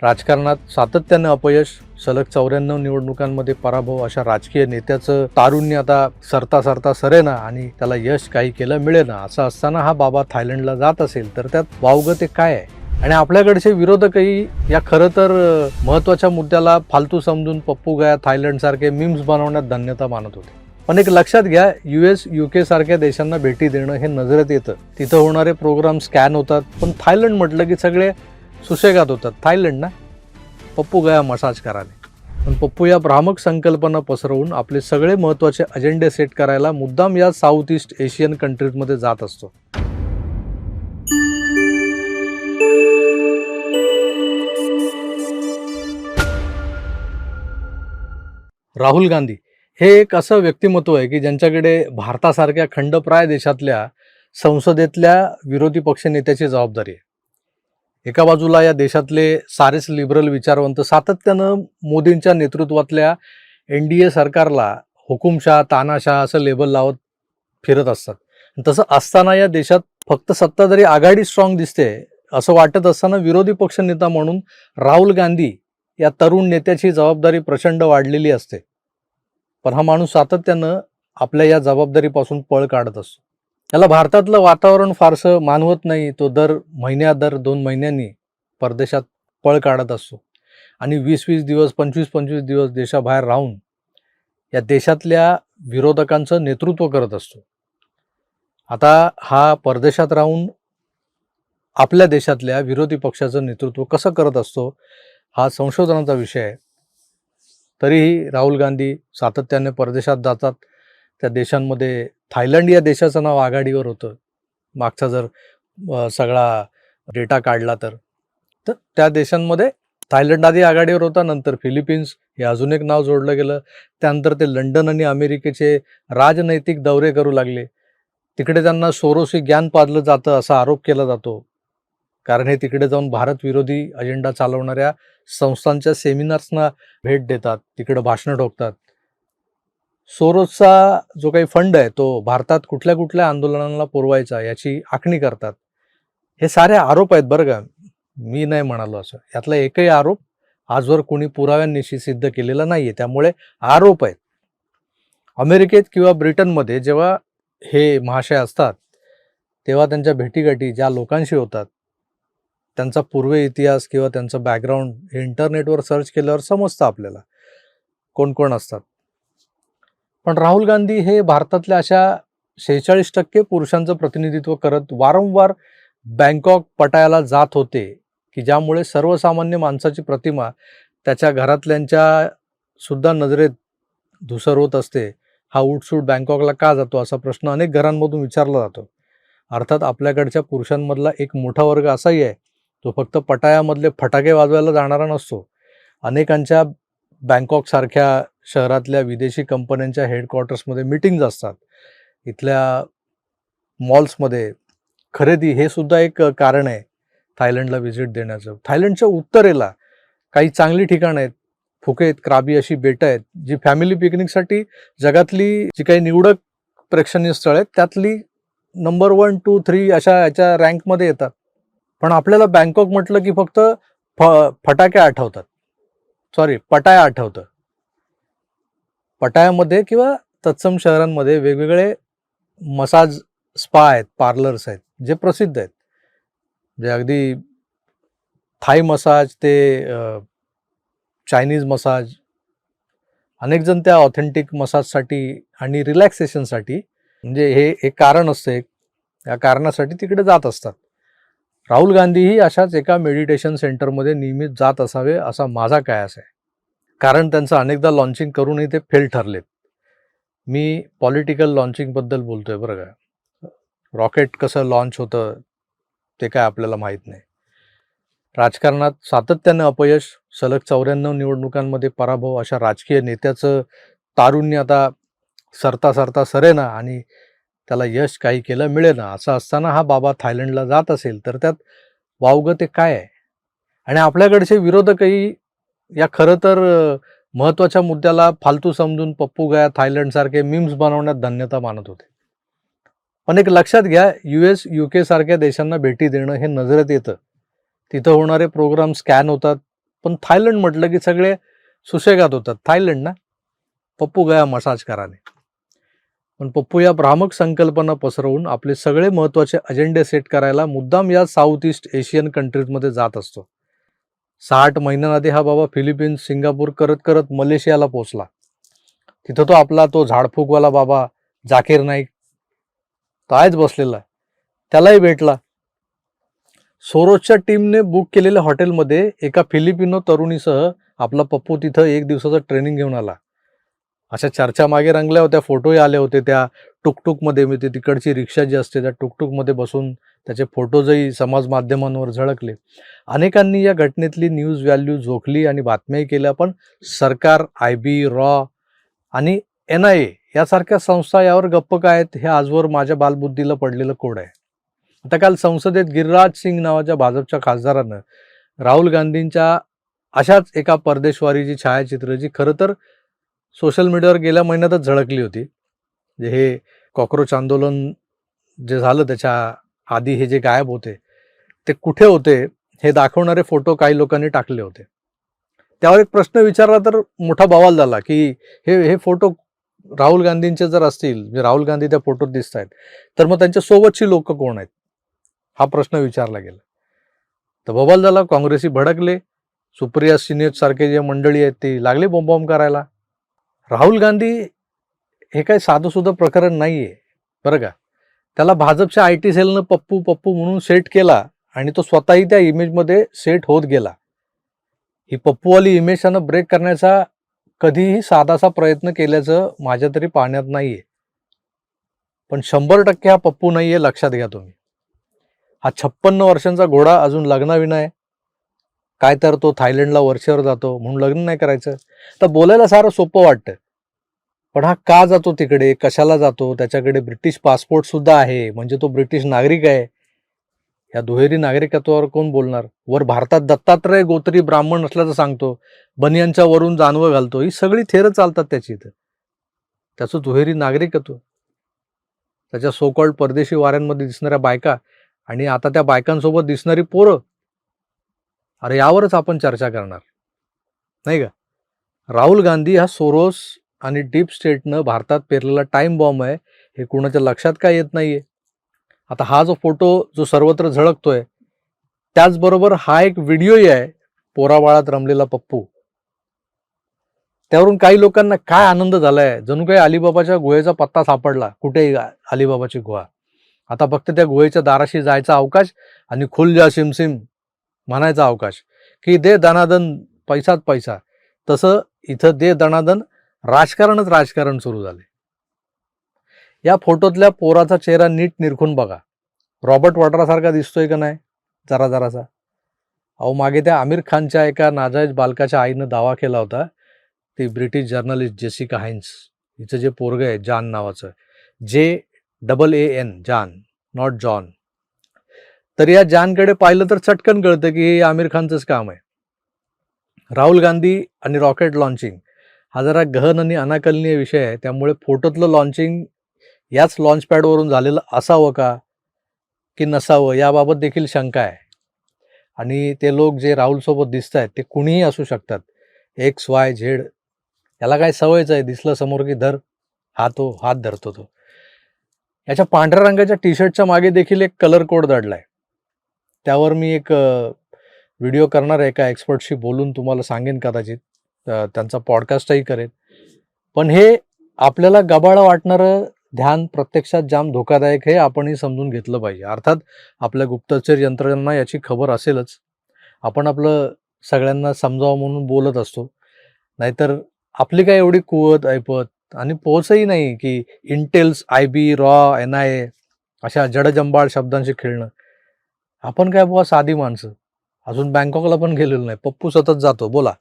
राजकारणात सातत्याने अपयश, सलग 94 निवडणुकांमध्ये पराभव अशा राजकीय नेत्याचं तारुण्य आता सरता सरता सरेना आणि त्याला यश काही केलं मिळेना. असं असताना हा बाबा थायलंडला जात असेल तर त्यात वावगं ते काय आहे? आणि आपल्याकडचे विरोधकही या खरं तर महत्त्वाच्या मुद्द्याला फालतू समजून पप्पू गया थायलंडसारखे मीम्स बनवण्यात धन्यता मानत होते. पण एक लक्षात घ्या, US, UK सारख्या देशांना भेटी देणं हे नजरेत येतं. तिथं होणारे प्रोग्राम स्कॅन होतात, पण थायलंड म्हटलं की सगळे सुशेगात होतात. थायलंड ना, पप्पू गया मसाज करायला. पण पप्पू या भ्रामक संकल्पना पसरवून आपले सगळे महत्त्वाचे अजेंडे सेट करायला मुद्दाम या साऊथ ईस्ट एशियन कंट्रीजमध्ये जात असतो. राहुल गांधी हे एक असं व्यक्तिमत्व आहे की ज्यांच्याकडे भारतासारख्या खंडप्राय देशातल्या संसदेतल्या विरोधी पक्षनेत्याची जबाबदारी आहे. एका बाजूला या देशातले सारेच लिबरल विचारवंत सातत्यानं मोदींच्या नेतृत्वातल्या NDA सरकारला हुकुमशहा, तानाशहा असं लेबल लावत फिरत असतात. तसं असताना या देशात फक्त सत्ताधारी आघाडी स्ट्रॉंग दिसते असं वाटत असताना विरोधी पक्षनेता म्हणून राहुल गांधी या तरुण नेत्याची जबाबदारी प्रचंड वाढलेली असते. पण हा माणूस सातत्यानं आपल्या या जबाबदारीपासून पळ काढत असतो. त्याला भारतातलं वातावरण फारसं मानवत नाही. तो दर 2 महिन्यांनी परदेशात पळ काढत असतो आणि 20-20 दिवस, 25-25 दिवस देशाबाहेर राहून या देशातल्या विरोधकांचं नेतृत्व करत असतो. आता हा परदेशात राहून आपल्या देशातल्या विरोधी पक्षाचं नेतृत्व कसं करत असतो हा संशोधनाचा विषय आहे. तरीही राहुल गांधी सातत्याने परदेशात जातात. त्या देशांमध्ये थायलंड या देशाचं नाव आघाडीवर होतं मागचा जर सगळा डेटा काढला तर त्या देशांमध्ये थायलंड आधी आघाडीवर होता. नंतर फिलिपिन्स हे अजून एक नाव जोडलं गेलं. त्यानंतर ते लंडन आणि अमेरिकेचे राजनैतिक दौरे करू लागले. तिकडे त्यांना सोरोसी ज्ञान पाजलं जातं असा आरोप केला जातो, कारण हे तिकडे जाऊन भारत विरोधी अजेंडा चालवणाऱ्या संस्थांच्या सेमिनार्सना भेट देतात, तिकडे भाषणं ठोकतात. सोरोसचा जो काही फंड आहे तो भारतात कुठल्या कुठल्या आंदोलनांना पुरवायचा याची आखणी करतात. हे सारे आरोप आहेत बरं का, मी नाही म्हणालो असं. यातला एकही आरोप आजवर कोणी पुराव्यांनिशी सिद्ध केलेला नाहीये, त्यामुळे आरोप आहेत. अमेरिकेत किंवा ब्रिटनमध्ये जेव्हा हे महाशय असतात तेव्हा त्यांच्या भेटीगाठी ज्या लोकांशी होतात त्यांचा पूर्व इतिहास किंवा त्यांचं बॅकग्राऊंड हे इंटरनेटवर सर्च केल्यावर समजतं आपल्याला कोण कोण असतात. पण राहुल गांधी हे भारतातल्या अशा 46% पुरुषांचं प्रतिनिधित्व करत वारंवार बँकॉक, पटायाला जात होते की ज्यामुळे सर्वसामान्य माणसाची प्रतिमा त्याच्या घरातल्यांच्या सुद्धा नजरेत धुसर होत असते. हा उठसूट बँकॉकला का जातो असा प्रश्न अनेक घरांमधून विचारला जातो. अर्थात आपल्याकडच्या पुरुषांमधला एक मोठा वर्ग असाही आहे, तो फक्त पटायामधले फटाके वाजवायला जाणारा नसतो. अनेकांच्या बँकॉकसारख्या शहरातल्या विदेशी कंपन्यांच्या हेडक्वार्टर्समध्ये मीटिंग्ज असतात. इथल्या मॉल्समध्ये खरेदी हे सुद्धा एक कारण आहे थायलंडला व्हिजिट देण्याचं. थायलंडच्या उत्तरेला काही चांगली ठिकाणं आहेत. फुकेत, क्राबी अशी बेटं आहेत जी फॅमिली पिकनिकसाठी जगातली जी काही निवडक प्रेक्षणीय स्थळं आहेत त्यातली नंबर 1, 2, 3 अशा याच्या रँकमध्ये येतात. पण आपल्याला बँकॉक म्हटलं की फक्त फटाके आठवतात, पटाया आठवतं. पटायामध्ये किंवा तत्सम शहरांमध्ये वेगवेगळे मसाज स्पा आहेत, पार्लर्स आहेत जे प्रसिद्ध आहेत. म्हणजे अगदी थाई मसाज ते चायनीज मसाज, अनेक जण त्या ऑथेंटिक मसाजसाठी आणि रिलॅक्सेशनसाठी म्हणजे हे एक कारण असतं, या कारणासाठी तिकडे जात असतात. राहुल गांधीही अशाच एका मेडिटेशन सेंटरमध्ये नियमित जात असावे असा माझा कयास आहे, कारण त्यांचं अनेकदा लॉन्चिंग करूनही ते फेल ठरलेत. मी पॉलिटिकल लॉन्चिंगबद्दल बोलतोय बरं का. रॉकेट कसं लॉन्च होतं ते काय आपल्याला माहीत नाही. राजकारणात सातत्याने अपयश, सलग 94 निवडणुकांमध्ये पराभव अशा राजकीय नेत्याचं तारुण्य आता सरता सरता सरेना आणि त्याला यश काही केलं मिळेना. असं असताना हा बाबा थायलंडला जात असेल तर त्यात वावगं ते काय आहे? आणि आपल्याकडचे विरोधकही या खरं तर महत्त्वाच्या मुद्द्याला फालतू समजून पप्पू गया थायलंडसारखे मीम्स बनवण्यात धन्यता मानत होते. पण एक लक्षात घ्या, US, UK सारख्या देशांना भेटी देणं हे नजरेत येतं. तिथं होणारे प्रोग्राम स्कॅन होतात, पण थायलंड म्हटलं की सगळे सुशेगात होतात. थायलंड ना, पप्पू गया मसाज कराने. पण पप्पू या भ्रामक संकल्पना पसरवून आपले सगळे महत्वाचे अजेंडे सेट करायला मुद्दाम या साऊथ ईस्ट एशियन कंट्रीजमध्ये जात असतो. 6-8 महिन्यांआधी हा बाबा फिलिपिन्स, सिंगापूर करत करत मलेशियाला पोहोचला. तिथं तो आपला तो झाडफूकवाला बाबा जाकीर नाईक तो आहेच बसलेला, त्यालाही भेटला. सोरोसच्या टीमने बुक केलेल्या हॉटेलमध्ये एका फिलिपिनो तरुणीसह आपला पप्पू तिथं 1 दिवसाचं ट्रेनिंग घेऊन आला. अशा चर्चा मागे रंगल्या होत्या, फोटोही आले होते. त्या टुकटुकमध्ये, मी ते तिकडची रिक्षा जी असते त्या टुकटुकमध्ये बसून त्याचे फोटोजही समाज माध्यमांवर झळकले. अनेकांनी या घटनेतली न्यूज व्हॅल्यू जोखली आणि बातम्याही केल्या, पण सरकार, IB, रॉ आणि NIA यासारख्या संस्था यावर गप्प काय आहेत, हे आजवर माझ्या बालबुद्धीला पडलेलं कोड आहे. आता काल संसदेत गिरिराज सिंग नावाच्या भाजपच्या खासदारानं राहुल गांधींच्या अशाच एका परदेशवारीची छायाचित्र, जी खरं तर सोशल मीडियावर गेल्या महिन्यातच झळकली होती, जे हे कॉक्रोच आंदोलन जे झालं त्याच्या आधी हे जे गायब होते ते कुठे होते हे दाखवणारे फोटो काही लोकांनी टाकले होते. त्यावर एक प्रश्न विचारला तर मोठा बवाल झाला की हे फोटो राहुल गांधींचे जर असतील, म्हणजे राहुल गांधी त्या फोटोत दिसत आहेत, तर मग त्यांच्या सोबतची लोक कोण आहेत, हा प्रश्न विचारला गेला. तर बवाल झाला, काँग्रेसी भडकले, सुप्रिया सिनेट सारखे जे मंडळी आहेत ती लागली बॉम्ब करायला. राहुल गांधी हे काही साधं सुद्धा प्रकरण नाहीये बरं का. त्याला भाजपच्या IT सेलनं पप्पू पप्पू म्हणून सेट केला आणि तो स्वतःही त्या इमेजमध्ये सेट होत गेला. ही पप्पूवाली इमेज त्यानं ब्रेक करण्याचा कधीही साधासा प्रयत्न केल्याचं माझ्या तरी पाहण्यात नाहीये. पण 100% हा पप्पू नाहीये, लक्षात घ्या तुम्ही. हा 56 वर्षांचा घोडा अजून लग्नाविना आहे. काय तर तो थायलंडला वर्षावर जातो म्हणून लग्न नाही करायचं. तर बोलायला सारं सोपं वाटतं, पण हा का जातो तिकडे, कशाला जातो, त्याच्याकडे ब्रिटिश पासपोर्ट सुद्धा आहे, म्हणजे तो ब्रिटिश नागरिक आहे. या दुहेरी नागरिकत्वावर कोण बोलणार. वर भारतात दत्तात्रय गोत्री ब्राह्मण असल्याचं सांगतो, बनियांच्या वरून जानवं घालतो, ही सगळी थेरं चालतात त्याची इथं. त्याचं दुहेरी नागरिकत्व, त्याच्या सोकॉल्ड परदेशी वाऱ्यांमध्ये दिसणाऱ्या बायका आणि आता त्या बायकांसोबत दिसणारी पोरं, अरे यावरच आपण चर्चा करणार नाही का. राहुल गांधी हा सोरोस आणि डीप स्टेटनं भारतात पेरलेला टाइम बॉम्ब आहे, हे कुणाच्या लक्षात काय येत नाहीये. आता हा जो फोटो जो सर्वत्र झळकतोय, त्याचबरोबर हा एक व्हिडिओही आहे पोराबाळात रमलेला पप्पू. त्यावरून काही लोकांना काय आनंद झालाय, जणू काही अलिबाबाच्या गुहेचा पत्ता सापडला. कुठे अलिबाबाची गुहा, आता फक्त त्या गुहेच्या दाराशी जायचा अवकाश आणि खुल जा सिमसिम म्हणायचा अवकाश, की दे दणादन पैसाच पैसा. तसं इथं दे दणादन राजकारणच राजकारण सुरू झाले. या फोटोतल्या पोराचा चेहरा नीट निरखून बघा, रॉबर्ट वड्रासारखा दिसतोय का नाही जरासा. अहो मागे त्या आमिर खानच्या एका नाजायज बालकाच्या आईनं दावा केला होता, ती ब्रिटिश जर्नलिस्ट जेसिका हाइन्स, हिचं जे पोरग आहे जॉन नावाचं, JAAN जॉन, नॉट जॉन. तर या जॉनकडे पाहिलं तर चटकन कळतं की हे आमिर खानचंच काम आहे. राहुल गांधी आणि रॉकेट लॉन्चिंग हा जरा गहन आणि अनाकलनीय विषय आहे, त्यामुळे फोटोतलं लॉन्चिंग याच लॉन्च पॅडवरून झालेलं असावं का की नसावं याबाबत देखील शंका आहे. आणि ते लोक जे राहुलसोबत दिसत आहेत ते कुणीही असू शकतात, XYZ. याला काय सवयच आहे, दिसलं समोर की धर, हात धरतो तो. याच्या पांढऱ्या रंगाच्या टी-शर्टच्या मागे देखील एक कलर कोड दडलाय. त्यावर मी एक व्हिडिओ करणार आहे, एका एक्सपर्टशी बोलून तुम्हाला सांगेन, कदाचित त्यांचा पॉडकास्टही करेन. पण हे आपल्याला गबाळं वाटणारं ध्यान प्रत्यक्षात जाम धोकादायक हे आपणही समजून घेतलं पाहिजे. अर्थात आपल्या गुप्तचर यंत्रणांना याची खबर असेलच, आपण आपलं सगळ्यांना समजावं म्हणून बोलत असतो. नाहीतर आपली काय एवढी कुवत ऐपत आणि पोचही नाही की इंटेल्स, IB, रॉ, NIA अशा जडजंबाळ शब्दांशी खेळणं. आपण काय बुवा साधी माणसं, अजून बँकॉकला पण गेलेलो नाही. पप्पू सतत जातो. बोला.